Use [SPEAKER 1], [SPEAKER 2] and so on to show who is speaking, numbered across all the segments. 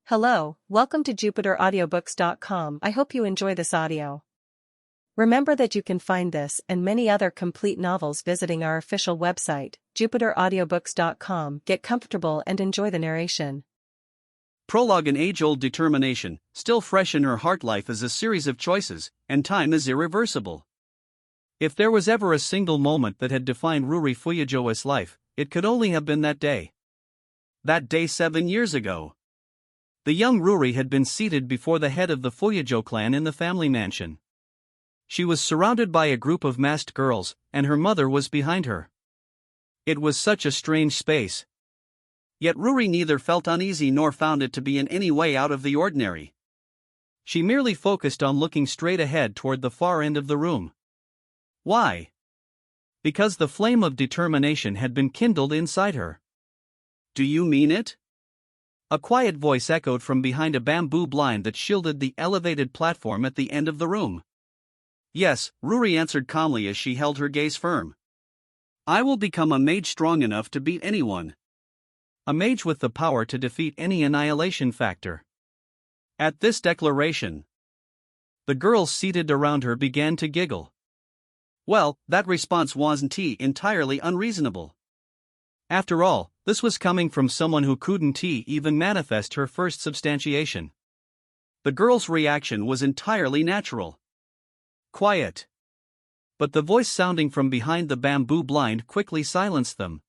[SPEAKER 1] Hello, welcome to JupiterAudiobooks.com. I hope you enjoy this audio. Remember that you can find this and many other complete novels visiting our official website, JupiterAudiobooks.com. Get comfortable and enjoy the narration.
[SPEAKER 2] Prologue. An age-old determination, still fresh in her heart. Life is a series of choices, and time is irreversible. If there was ever a single moment that had defined Ruri Fuyajo's life, it could only have been that day. That day 7 years ago. The young Ruri had been seated before the head of the Fuyajo clan in the family mansion. She was surrounded by a group of masked girls, and her mother was behind her. It was such a strange space. Yet Ruri neither felt uneasy nor found it to be in any way out of the ordinary. She merely focused on looking straight ahead toward the far end of the room. Why? Because the flame of determination had been kindled inside her. Do you mean it? A quiet voice echoed from behind a bamboo blind that shielded the elevated platform at the end of the room. Yes, Ruri answered calmly as she held her gaze firm. I will become a mage strong enough to beat anyone. A mage with the power to defeat any annihilation factor. At this declaration, the girls seated around her began to giggle. Well, that response wasn't entirely unreasonable. After all, this was coming from someone who couldn't even manifest her first substantiation. The girl's reaction was entirely natural. Quiet. But the voice sounding from behind the bamboo blind quickly silenced them.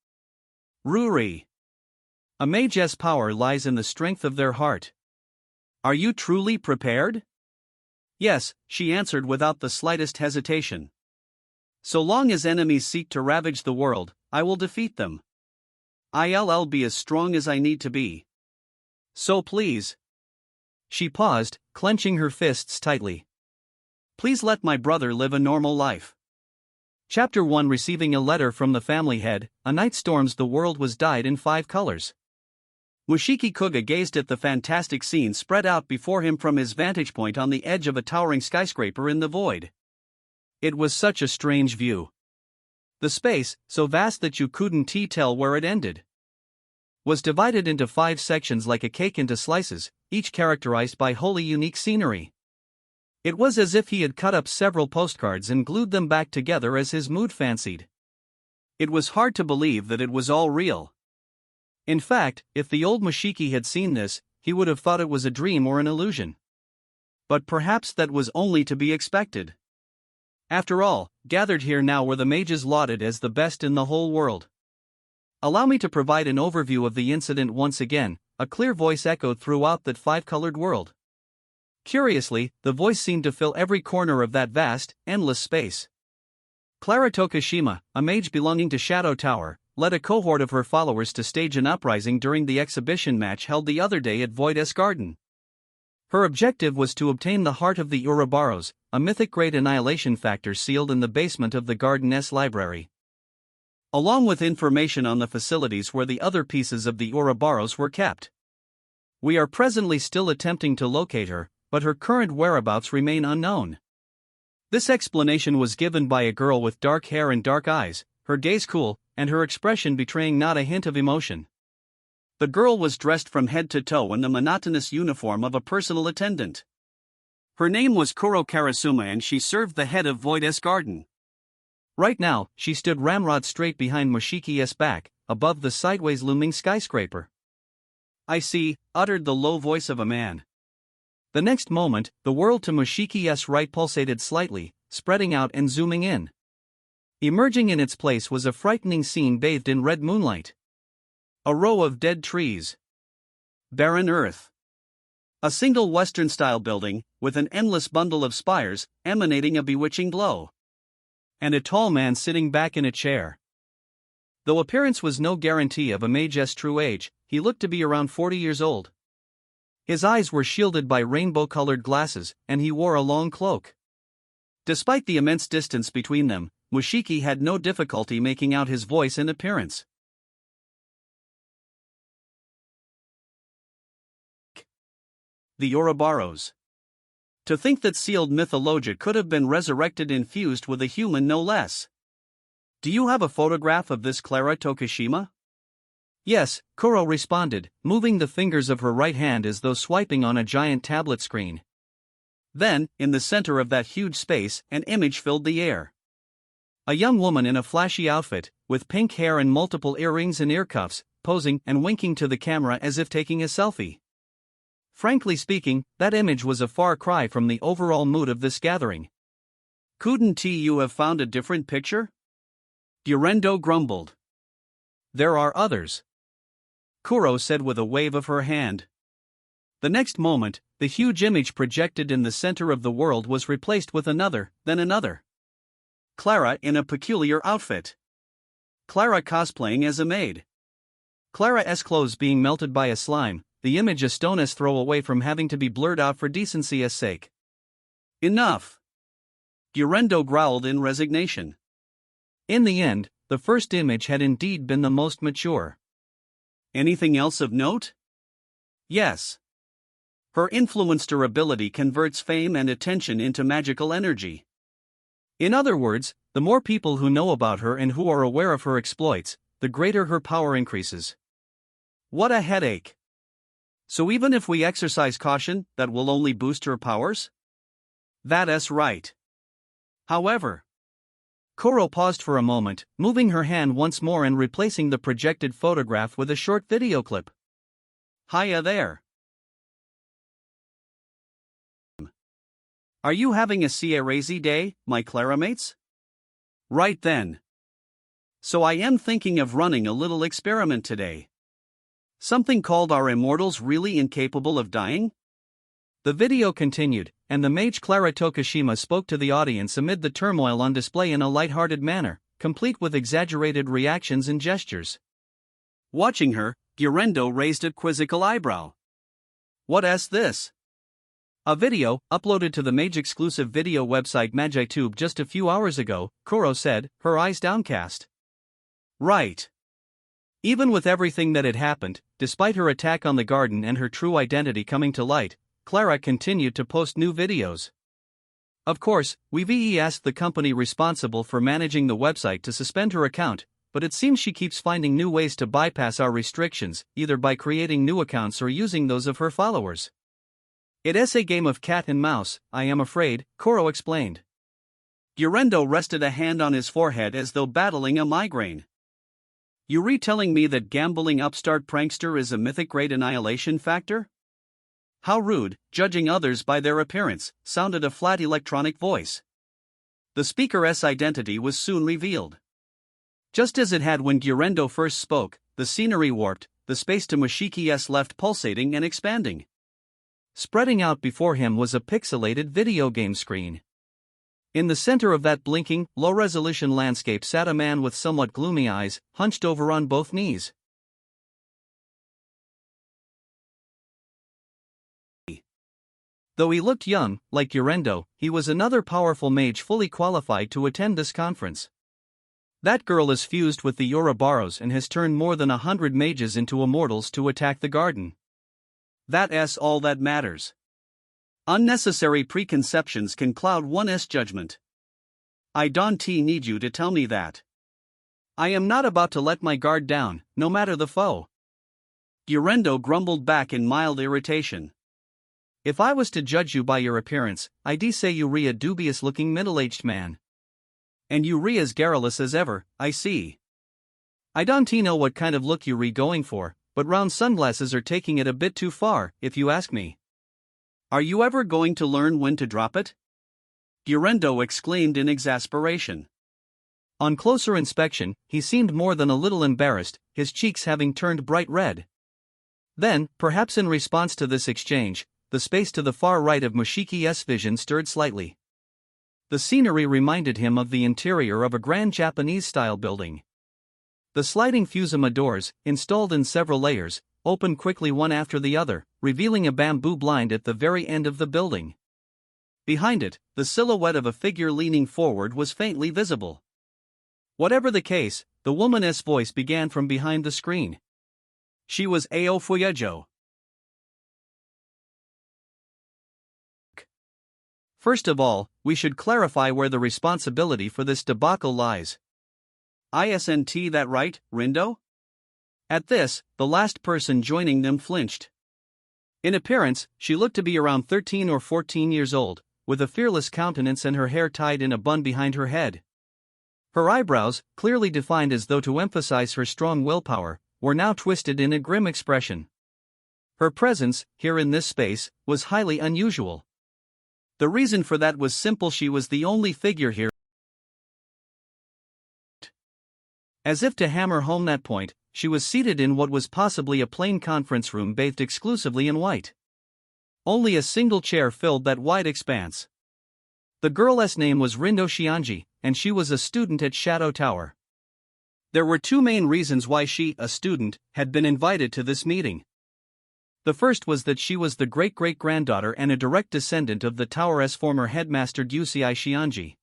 [SPEAKER 2] Ruri. A mage's power lies in the strength of their heart. Are you truly prepared? Yes, she answered without the slightest hesitation. So long as enemies seek to ravage the world, I will defeat them. I'll be as strong as I need to be. So please. She paused, clenching her fists tightly. Please let my brother live a normal life. Chapter 1. Receiving a letter from the family head. A night storms the world was dyed in 5 colors. Mushiki Kuga gazed at the fantastic scene spread out before him from his vantage point on the edge of a towering skyscraper in the void. It was such a strange view. The space, so vast that you couldn't tell where it ended, was divided into 5 sections like a cake into slices, each characterized by wholly unique scenery. It was as if he had cut up several postcards and glued them back together as his mood fancied. It was hard to believe that it was all real. In fact, if the old Mushiki had seen this, he would have thought it was a dream or an illusion. But perhaps that was only to be expected. After all, gathered here now were the mages lauded as the best in the whole world. Allow me to provide an overview of the incident once again, a clear voice echoed throughout that 5-colored world. Curiously, the voice seemed to fill every corner of that vast, endless space. Clara Tokishima, a mage belonging to Shadow Tower, led a cohort of her followers to stage an uprising during the exhibition match held the other day at Void's Garden. Her objective was to obtain the heart of the Ouroboros, a mythic great annihilation factor sealed in the basement of the Garden's library, along with information on the facilities where the other pieces of the Ouroboros were kept. We are presently still attempting to locate her, but her current whereabouts remain unknown. This explanation was given by a girl with dark hair and dark eyes, her gaze cool, and her expression betraying not a hint of emotion. The girl was dressed from head to toe in the monotonous uniform of a personal attendant. Her name was Kuro Karasuma and she served the head of Void's Garden. Right now, she stood ramrod straight behind Mushiki's back, above the sideways looming skyscraper. I see, uttered the low voice of a man. The next moment, the world to Mushiki's right pulsated slightly, spreading out and zooming in. Emerging in its place was a frightening scene bathed in red moonlight. A row of dead trees. Barren earth. A single Western-style building, with an endless bundle of spires, emanating a bewitching glow. And a tall man sitting back in a chair. Though appearance was no guarantee of a mage's true age, he looked to be around 40 years old. His eyes were shielded by rainbow-colored glasses, and he wore a long cloak. Despite the immense distance between them, Mushiki had no difficulty making out his voice and appearance. The Ouroboros. To think that sealed mythologia could have been resurrected infused with a human no less. Do you have a photograph of this Clara Tokishima? Yes, Kuro responded, moving the fingers of her right hand as though swiping on a giant tablet screen. Then, in the center of that huge space, an image filled the air. A young woman in a flashy outfit, with pink hair and multiple earrings and ear cuffs, posing and winking to the camera as if taking a selfie. Frankly speaking, that image was a far cry from the overall mood of this gathering. Couldn't you have found a different picture? Gurendo grumbled. There are others, Kuro said with a wave of her hand. The next moment, the huge image projected in the center of the world was replaced with another, then another. Clara in a peculiar outfit. Clara cosplaying as a maid. Clara's clothes being melted by a slime, the image a stone's throw away from having to be blurred out for decency's sake. Enough! Gurendo growled in resignation. In the end, the first image had indeed been the most mature. Anything else of note? Yes. Her influencer ability converts fame and attention into magical energy. In other words, the more people who know about her and who are aware of her exploits, the greater her power increases. What a headache. So even if we exercise caution, that will only boost her powers? That's right. However, Kuro paused for a moment, moving her hand once more and replacing the projected photograph with a short video clip. Hiya there. Are you having a crazy day, my Claramates? Right then. So I am thinking of running a little experiment today. Something called Are Immortals Really Incapable of Dying? The video continued, and the mage Clara Tokushima spoke to the audience amid the turmoil on display in a light-hearted manner, complete with exaggerated reactions and gestures. Watching her, Gurendo raised a quizzical eyebrow. What's this? A video, uploaded to the mage-exclusive video website MagiTube just a few hours ago, Kuro said, her eyes downcast. Right. Even with everything that had happened, despite her attack on the garden and her true identity coming to light, Clara continued to post new videos. Of course, we've asked the company responsible for managing the website to suspend her account, but it seems she keeps finding new ways to bypass our restrictions, either by creating new accounts or using those of her followers. It's a game of cat and mouse, I am afraid, Kuro explained. Gurendo rested a hand on his forehead as though battling a migraine. You retelling me that gambling upstart prankster is a mythic great annihilation factor? How rude, judging others by their appearance, sounded a flat electronic voice. The speaker's identity was soon revealed. Just as it had when Gurendo first spoke, the scenery warped, the space to Mushiki's left pulsating and expanding. Spreading out before him was a pixelated video game screen. In the center of that blinking, low-resolution landscape sat a man with somewhat gloomy eyes, hunched over on both knees. Though he looked young, like Gurendo, he was another powerful mage fully qualified to attend this conference. That girl is fused with the Ouroboros and has turned more than 100 mages into immortals to attack the garden. That's all that matters. Unnecessary preconceptions can cloud one's judgment. I don't need you to tell me that. I am not about to let my guard down, no matter the foe. Gurendo grumbled back in mild irritation. If I was to judge you by your appearance, I'd say you re a dubious-looking middle-aged man. And you re as garrulous as ever, I see. I don't know what kind of look you re going for, but round sunglasses are taking it a bit too far, if you ask me. Are you ever going to learn when to drop it? Gurendo exclaimed in exasperation. On closer inspection, he seemed more than a little embarrassed, his cheeks having turned bright red. Then, perhaps in response to this exchange, the space to the far right of Mushiki's vision stirred slightly. The scenery reminded him of the interior of a grand Japanese-style building. The sliding Fusima doors, installed in several layers, opened quickly one after the other, revealing a bamboo blind at the very end of the building. Behind it, the silhouette of a figure leaning forward was faintly visible. Whatever the case, the woman's voice began from behind the screen. She was Ao Fuyejo. First of all, we should clarify where the responsibility for this debacle lies. Isn't that right, Rindo? At this, the last person joining them flinched. In appearance, she looked to be around 13 or 14 years old, with a fearless countenance and her hair tied in a bun behind her head. Her eyebrows, clearly defined as though to emphasize her strong willpower, were now twisted in a grim expression. Her presence, here in this space, was highly unusual. The reason for that was simple: she was the only figure here. As if to hammer home that point, she was seated in what was possibly a plain conference room bathed exclusively in white. Only a single chair filled that wide expanse. The girl's name was Rindo Shianji, and she was a student at Shadow Tower. There were two main reasons why she, a student, had been invited to this meeting. The first was that she was the great-great-granddaughter and a direct descendant of the tower's former headmaster Dusei Shianji.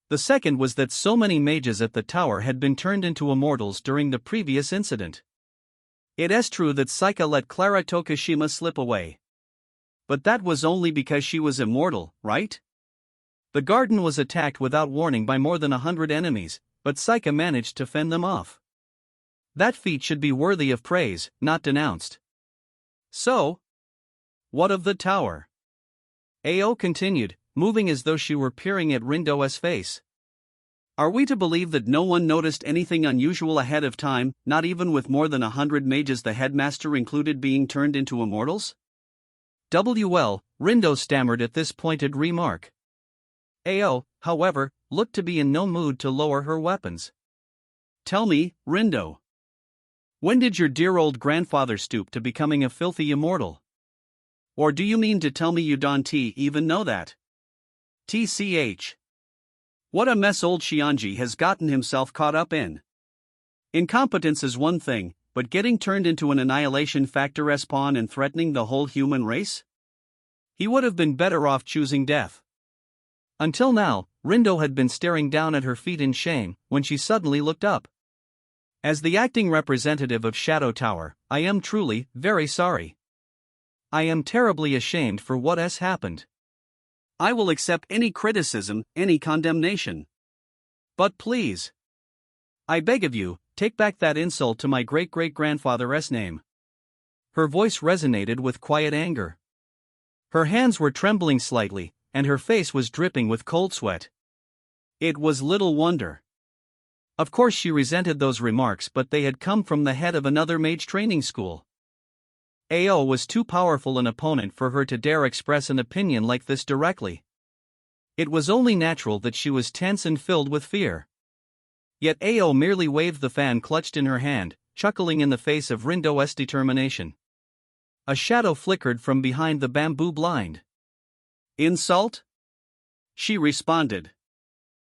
[SPEAKER 2] The second was that so many mages at the tower had been turned into immortals during the previous incident. It is true that Saika let Clara Tokushima slip away. But that was only because she was immortal, right? The garden was attacked without warning by more than 100 enemies, but Saika managed to fend them off. That feat should be worthy of praise, not denounced. So, what of the tower? Ao continued, moving as though she were peering at Rindo's face. Are we to believe that no one noticed anything unusual ahead of time, not even with more than 100 mages, the headmaster included, being turned into immortals? Well, Rindo stammered at this pointed remark. Ao, however, looked to be in no mood to lower her weapons. Tell me, Rindo. When did your dear old grandfather stoop to becoming a filthy immortal? Or do you mean to tell me you don't even know that? TCH. What a mess old Shianji has gotten himself caught up in. Incompetence is one thing, but getting turned into an annihilation factor pawn and threatening the whole human race? He would have been better off choosing death. Until now, Rindo had been staring down at her feet in shame, when she suddenly looked up. As the acting representative of Shadow Tower, I am truly, very sorry. I am terribly ashamed for what has happened. I will accept any criticism, any condemnation. But please, I beg of you, take back that insult to my great-great-grandfather's name. Her voice resonated with quiet anger. Her hands were trembling slightly, and her face was dripping with cold sweat. It was little wonder. Of course she resented those remarks, but they had come from the head of another mage training school. Ao was too powerful an opponent for her to dare express an opinion like this directly. It was only natural that she was tense and filled with fear. Yet Ao merely waved the fan clutched in her hand, chuckling in the face of Rindo's determination. A shadow flickered from behind the bamboo blind. Insult? She responded.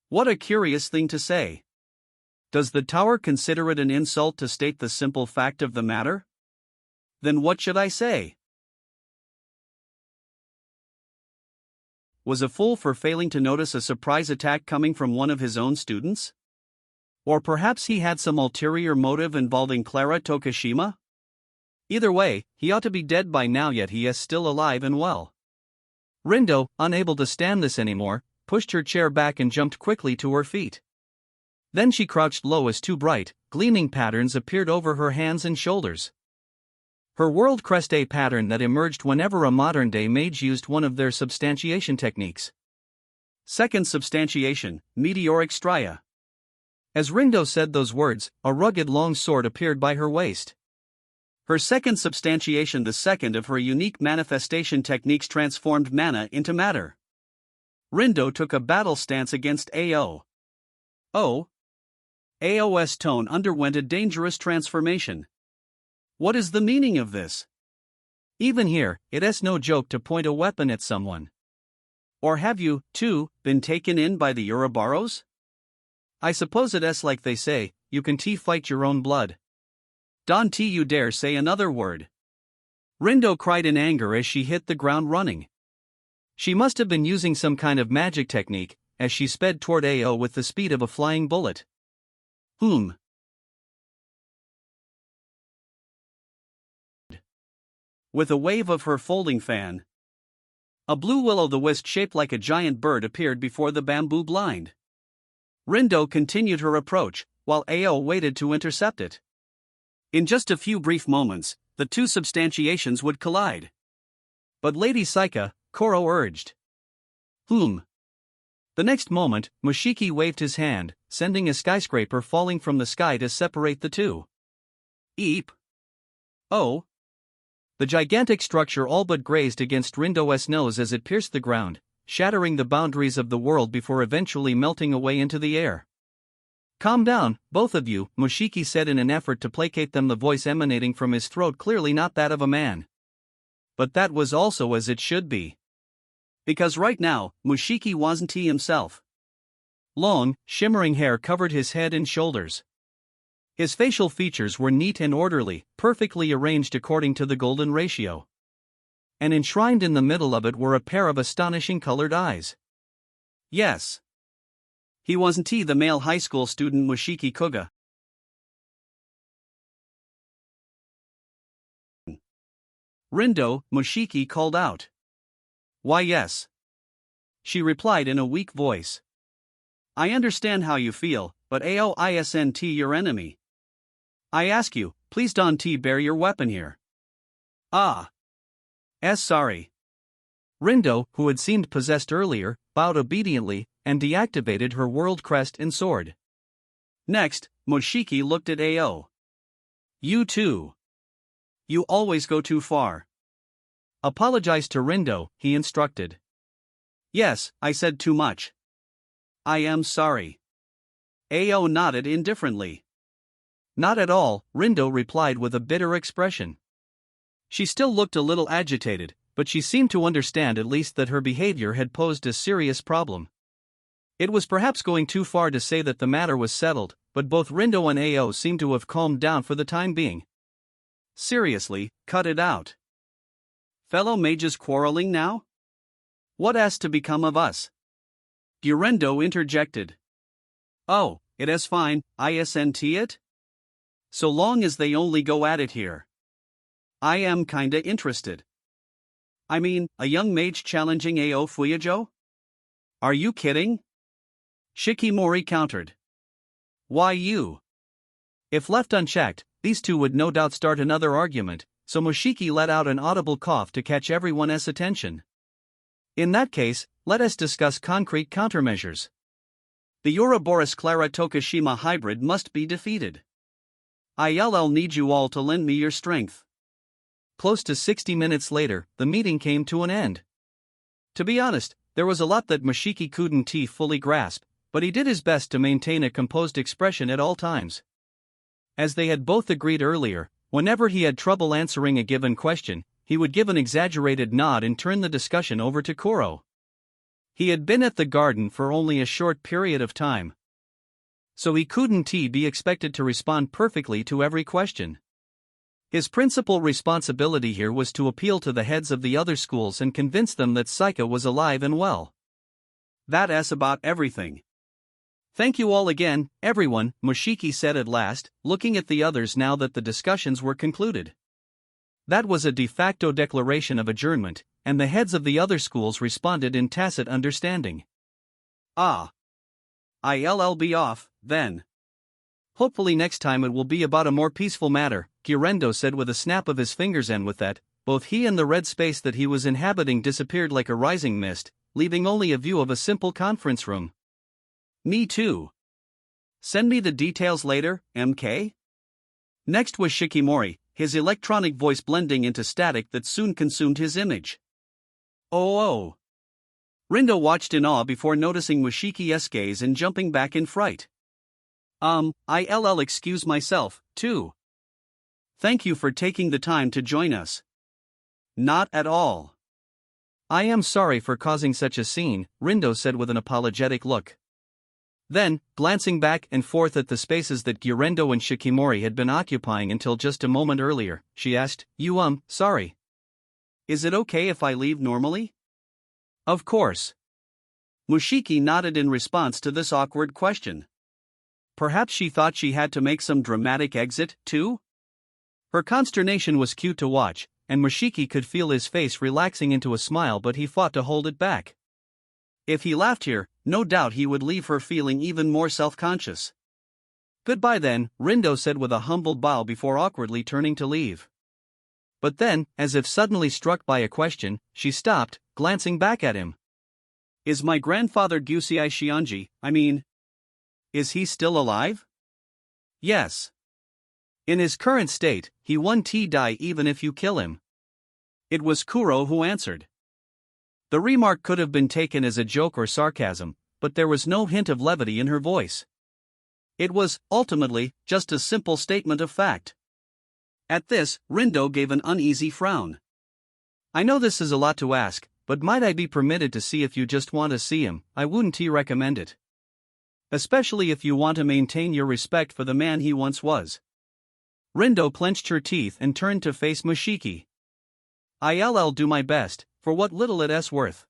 [SPEAKER 2] What a curious thing to say. Does the tower consider it an insult to state the simple fact of the matter? Then what should I say? Was a fool for failing to notice a surprise attack coming from one of his own students? Or perhaps he had some ulterior motive involving Clara Tokushima? Either way, he ought to be dead by now, yet he is still alive and well. Rindo, unable to stand this anymore, pushed her chair back and jumped quickly to her feet. Then she crouched low as two bright, gleaming patterns appeared over her hands and shoulders. Her world crest, a pattern that emerged whenever a modern-day mage used one of their substantiation techniques. Second substantiation, meteoric stria. As Rindo said those words, a rugged long sword appeared by her waist. Her second substantiation, the second of her unique manifestation techniques, transformed mana into matter. Rindo took a battle stance against Ao. Oh. Ao's tone underwent a dangerous transformation. What is the meaning of this? Even here, it is no joke to point a weapon at someone. Or have you, too, been taken in by the Ouroboros? I suppose it is like they say, you can fight your own blood. Don't you dare say another word. Rindo cried in anger as she hit the ground running. She must have been using some kind of magic technique, as she sped toward Ao with the speed of a flying bullet. With a wave of her folding fan, a blue will-o'-the-wisp shaped like a giant bird appeared before the bamboo blind. Rindo continued her approach, while Ao waited to intercept it. In just a few brief moments, the two substantiations would collide. But Lady Saika, Koro urged. The next moment, Mushiki waved his hand, sending a skyscraper falling from the sky to separate the two. Eep! Oh! The gigantic structure all but grazed against Rindo's nose as it pierced the ground, shattering the boundaries of the world before eventually melting away into the air. Calm down, both of you, Mushiki said in an effort to placate them, the voice emanating from his throat clearly not that of a man. But that was also as it should be. Because right now, Mushiki wasn't he himself. Long, shimmering hair covered his head and shoulders. His facial features were neat and orderly, perfectly arranged according to the golden ratio. And enshrined in the middle of it were a pair of astonishing colored eyes. Yes. He wasn't he the male high school student Mushiki Kuga. Rindo, Mushiki called out. Why yes. She replied in a weak voice. I understand how you feel, but isn't your enemy. I ask you, please don't bear your weapon here. Sorry. Rindo, who had seemed possessed earlier, bowed obediently, and deactivated her world crest and sword. Next, Mushiki looked at Ao. You too. You always go too far. Apologize to Rindo, he instructed. Yes, I said too much. I am sorry. Ao nodded indifferently. Not at all, Rindo replied with a bitter expression. She still looked a little agitated, but she seemed to understand at least that her behavior had posed a serious problem. It was perhaps going too far to say that the matter was settled, but both Rindo and Ao seemed to have calmed down for the time being. Seriously, cut it out. Fellow mages quarreling now? What has to become of us? Gurendo interjected. Oh, it is fine, isn't it? So long as they only go at it here. I am kinda interested. I mean, a young mage challenging Ao Fuyajo? Are you kidding? Shikimori countered. Why you? If left unchecked, these two would no doubt start another argument, so Mushiki let out an audible cough to catch everyone's attention. In that case, let us discuss concrete countermeasures. The Ouroboros Clara Tokushima hybrid must be defeated. I'll need you all to lend me your strength. Close to 60 minutes later, the meeting came to an end. To be honest, there was a lot that Mushiki couldn't fully grasp, but he did his best to maintain a composed expression at all times. As they had both agreed earlier, whenever he had trouble answering a given question, he would give an exaggerated nod and turn the discussion over to Koro. He had been at the garden for only a short period of time, so he couldn't be expected to respond perfectly to every question. His principal responsibility here was to appeal to the heads of the other schools and convince them that Saika was alive and well. That's about everything. Thank you all again, everyone, Mushiki said at last, looking at the others now that the discussions were concluded. That was a de facto declaration of adjournment, and the heads of the other schools responded in tacit understanding. I'll be off, then. Hopefully next time it will be about a more peaceful matter, Gurendo said with a snap of his fingers, and with that, both he and the red space that he was inhabiting disappeared like a rising mist, leaving only a view of a simple conference room. Me too. Send me the details later, MK? Next was Shikimori, his electronic voice blending into static that soon consumed his image. Oh. Rindo watched in awe before noticing Mushiki's gaze and jumping back in fright. I'll excuse myself, too. Thank you for taking the time to join us. Not at all. I am sorry for causing such a scene, Rindo said with an apologetic look. Then, glancing back and forth at the spaces that Gurendo and Shikimori had been occupying until just a moment earlier, she asked, sorry. Is it okay if I leave normally? Of course. Mushiki nodded in response to this awkward question. Perhaps she thought she had to make some dramatic exit, too? Her consternation was cute to watch, and Mushiki could feel his face relaxing into a smile, but he fought to hold it back. If he laughed here, no doubt he would leave her feeling even more self-conscious. Goodbye then, Rindo said with a humbled bow before awkwardly turning to leave. But then, as if suddenly struck by a question, she stopped, glancing back at him. Is my grandfather Gusei Shionji, is he still alive? Yes. In his current state, he won't die even if you kill him. It was Kuro who answered. The remark could have been taken as a joke or sarcasm, but there was no hint of levity in her voice. It was, ultimately, just a simple statement of fact. At this, Rindo gave an uneasy frown. I know this is a lot to ask, but might I be permitted to see if you just want to see him? I wouldn't recommend it. Especially if you want to maintain your respect for the man he once was. Rindo clenched her teeth and turned to face Mushiki. I'll do my best, for what little it's worth.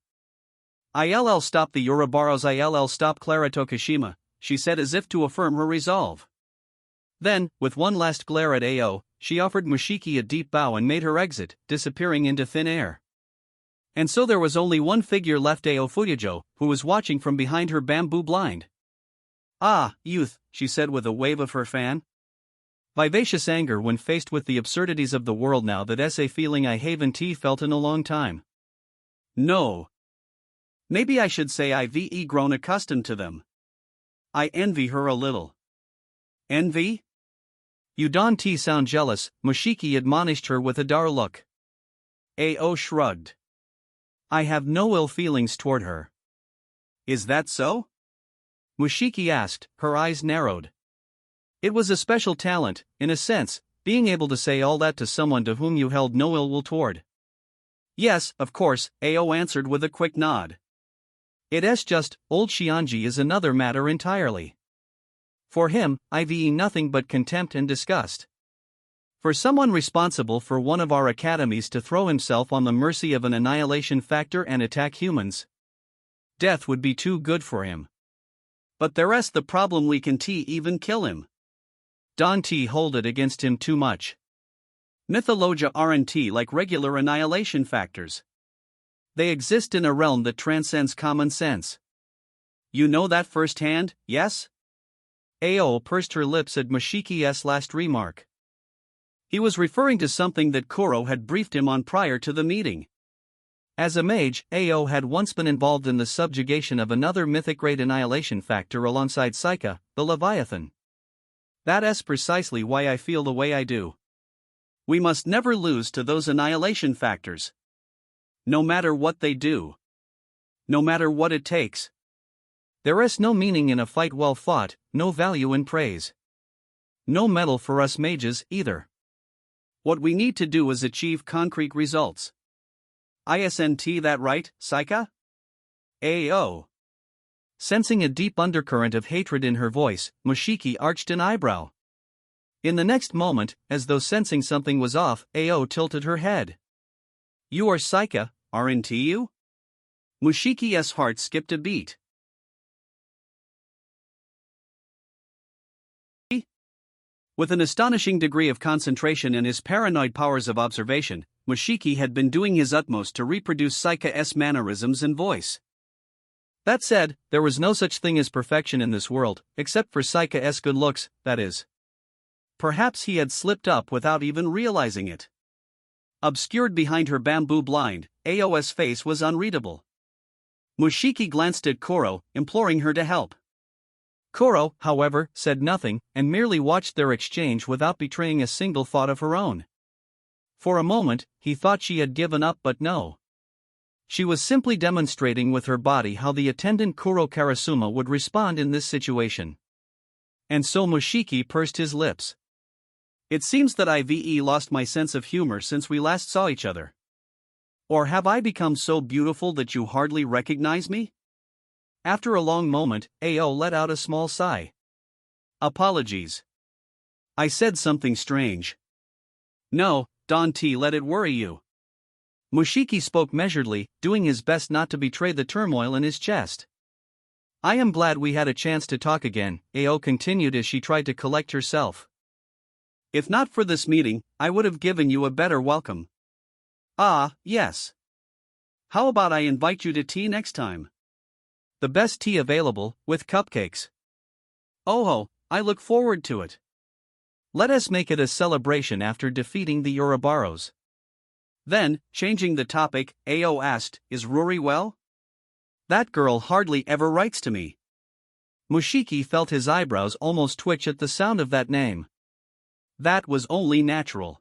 [SPEAKER 2] I'll stop the Yorubaros. I'll stop Clara Tokushima, she said as if to affirm her resolve. Then, with one last glare at Ao, she offered Mushiki a deep bow and made her exit, disappearing into thin air. And so there was only one figure left, Ao Fuyajo, who was watching from behind her bamboo blind. Ah, youth, she said with a wave of her fan. Vivacious anger when faced with the absurdities of the world. Now that's a feeling I haven't felt in a long time. No. Maybe I should say I've grown accustomed to them. I envy her a little. Envy? You don't sound jealous, Mushiki admonished her with a dour look. Ao shrugged. I have no ill feelings toward her. Is that so? Mushiki asked, her eyes narrowed. It was a special talent, in a sense, being able to say all that to someone to whom you held no ill will toward. Yes, of course, Ao answered with a quick nod. It's just, old Shionji is another matter entirely. For him, I've nothing but contempt and disgust. For someone responsible for one of our academies to throw himself on the mercy of an annihilation factor and attack humans. Death would be too good for him. But there's the problem, we can even kill him. Don't hold it against him too much. Mythologia aren't like regular annihilation factors. They exist in a realm that transcends common sense. You know that firsthand, yes? Ao pursed her lips at Mushiki's last remark. He was referring to something that Kuro had briefed him on prior to the meeting. As a mage, Ao had once been involved in the subjugation of another mythic great annihilation factor alongside Saika, the Leviathan. That's precisely why I feel the way I do. We must never lose to those annihilation factors. No matter what they do. No matter what it takes. There is no meaning in a fight well fought, no value in praise. No medal for us mages, either. What we need to do is achieve concrete results. Isn't that right, Saika? Ao. Sensing a deep undercurrent of hatred in her voice, Mushiki arched an eyebrow. In the next moment, as though sensing something was off, Ao tilted her head. You are Saika, aren't you? Mushiki's heart skipped a beat. With an astonishing degree of concentration and his paranoid powers of observation, Mushiki had been doing his utmost to reproduce Saika's mannerisms and voice. That said, there was no such thing as perfection in this world, except for Saika's good looks, that is. Perhaps he had slipped up without even realizing it. Obscured behind her bamboo blind, Ao's face was unreadable. Mushiki glanced at Kuro, imploring her to help. Kuro, however, said nothing, and merely watched their exchange without betraying a single thought of her own. For a moment, he thought she had given up, but no. She was simply demonstrating with her body how the attendant Kuro Karasuma would respond in this situation. And so Mushiki pursed his lips. It seems that I've lost my sense of humor since we last saw each other. Or have I become so beautiful that you hardly recognize me? After a long moment, Ao let out a small sigh. Apologies. I said something strange. No, don't let it worry you. Mushiki spoke measuredly, doing his best not to betray the turmoil in his chest. I am glad we had a chance to talk again, Ao continued as she tried to collect herself. If not for this meeting, I would have given you a better welcome. Ah, yes. How about I invite you to tea next time? The best tea available, with cupcakes. Oh, I look forward to it. Let us make it a celebration after defeating the Ouroboros. Then, changing the topic, Ao asked, is Ruri well? That girl hardly ever writes to me. Mushiki felt his eyebrows almost twitch at the sound of that name. That was only natural.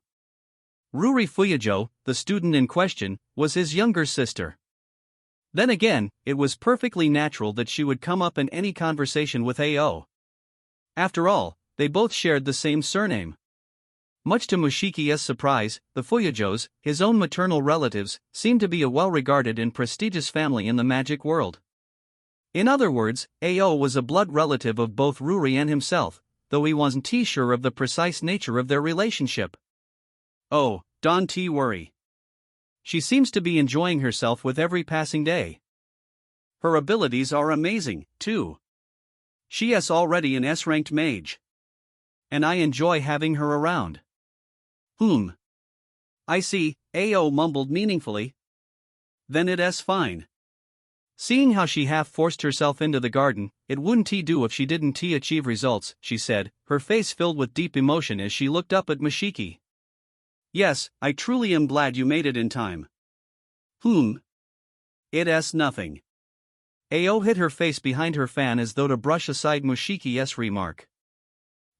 [SPEAKER 2] Ruri Fuyojo, the student in question, was his younger sister. Then again, it was perfectly natural that she would come up in any conversation with Ao. After all, they both shared the same surname. Much to Mushiki's surprise, the Fuyojos, his own maternal relatives, seemed to be a well-regarded and prestigious family in the magic world. In other words, Ao was a blood relative of both Ruri and himself, though he wasn't sure of the precise nature of their relationship. Oh, don't worry. She seems to be enjoying herself with every passing day. Her abilities are amazing, too. She is already an S-ranked mage. And I enjoy having her around. I see, Ao mumbled meaningfully. Then it is fine. Seeing how she half-forced herself into the garden, it wouldn't do if she didn't achieve results, she said, her face filled with deep emotion as she looked up at Mushiki. Yes, I truly am glad you made it in time. It is nothing. Ao hid her face behind her fan as though to brush aside Mushiki's remark.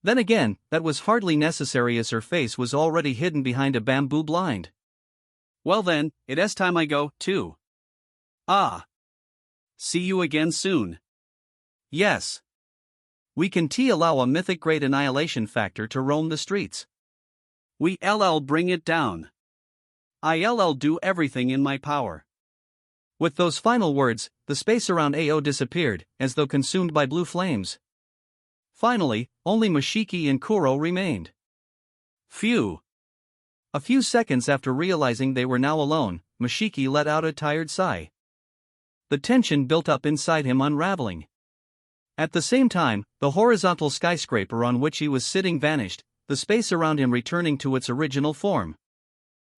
[SPEAKER 2] Then again, that was hardly necessary as her face was already hidden behind a bamboo blind. Well then, it is time I go, too. Ah. See you again soon. Yes. We can allow a mythic great annihilation factor to roam the streets. We bring it down. I'll do everything in my power. With those final words, the space around Ao disappeared, as though consumed by blue flames. Finally, only Mushiki and Kuro remained. Phew. A few seconds after realizing they were now alone, Mushiki let out a tired sigh. The tension built up inside him unraveling. At the same time, the horizontal skyscraper on which he was sitting vanished, the space around him returning to its original form.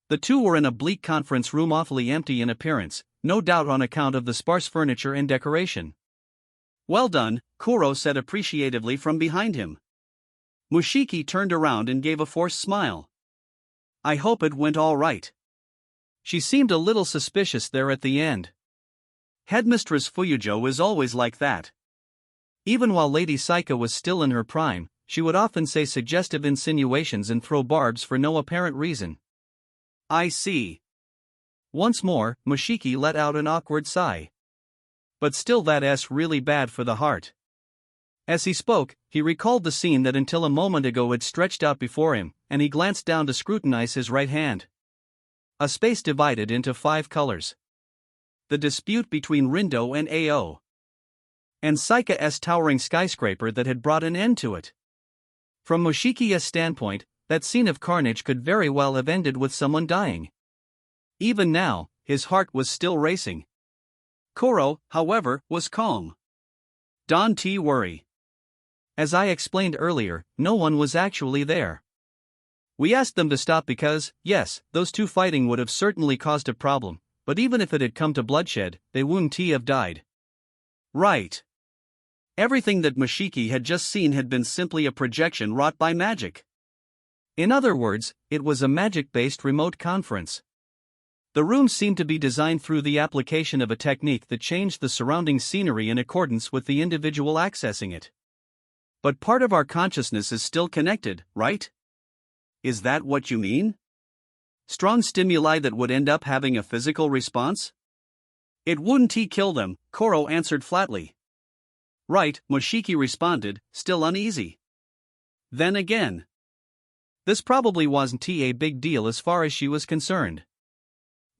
[SPEAKER 2] The two were in a bleak conference room awfully empty in appearance, no doubt on account of the sparse furniture and decoration. Well done, Kuro said appreciatively from behind him. Mushiki turned around and gave a forced smile. I hope it went all right. She seemed a little suspicious there at the end. Headmistress Fuyojo is always like that. Even while Lady Saika was still in her prime, she would often say suggestive insinuations and throw barbs for no apparent reason. I see. Once more, Mushiki let out an awkward sigh. But still that's really bad for the heart. As he spoke, he recalled the scene that until a moment ago had stretched out before him, and he glanced down to scrutinize his right hand. A space divided into 5 colors. The dispute between Rindo and Ao. And Saika's towering skyscraper that had brought an end to it. From Mushiki's standpoint, that scene of carnage could very well have ended with someone dying. Even now, his heart was still racing. Kuro, however, was calm. Don't worry. As I explained earlier, no one was actually there. We asked them to stop because, yes, those two fighting would have certainly caused a problem, but even if it had come to bloodshed, they wouldn't have died. Right. Everything that Mushiki had just seen had been simply a projection wrought by magic. In other words, it was a magic-based remote conference. The room seemed to be designed through the application of a technique that changed the surrounding scenery in accordance with the individual accessing it. But part of our consciousness is still connected, right? Is that what you mean? Strong stimuli that would end up having a physical response? It wouldn't kill them, Kuro answered flatly. Right, Mushiki responded, still uneasy. Then again. This probably wasn't a big deal as far as she was concerned.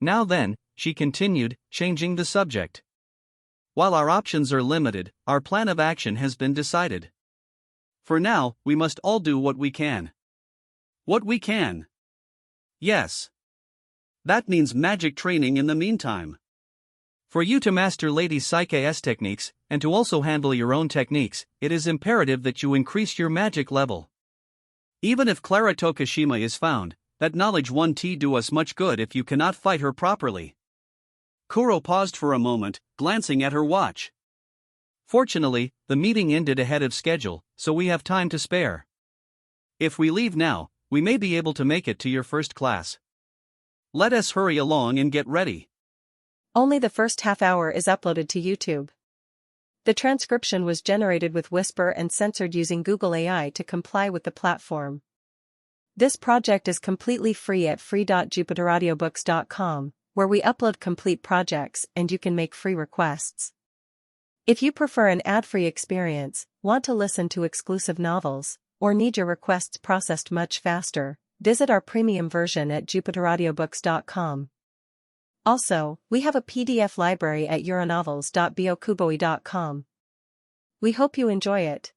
[SPEAKER 2] Now then, she continued, changing the subject. While our options are limited, our plan of action has been decided. For now, we must all do what we can. What we can. Yes. That means magic training in the meantime. For you to master Lady Saika's techniques, and to also handle your own techniques, it is imperative that you increase your magic level. Even if Clara Tokushima is found, that knowledge won't do us much good if you cannot fight her properly. Kuro paused for a moment, glancing at her watch. Fortunately, the meeting ended ahead of schedule, so we have time to spare. If we leave now, we may be able to make it to your first class. Let us hurry along and get ready.
[SPEAKER 1] Only the first half hour is uploaded to YouTube. The transcription was generated with Whisper and censored using Google AI to comply with the platform. This project is completely free at free.jupiteraudiobooks.com, where we upload complete projects and you can make free requests. If you prefer an ad-free experience, want to listen to exclusive novels, or need your requests processed much faster, visit our premium version at jupiteraudiobooks.com. Also, we have a PDF library at euronovels.bokuboi.com. We hope you enjoy it.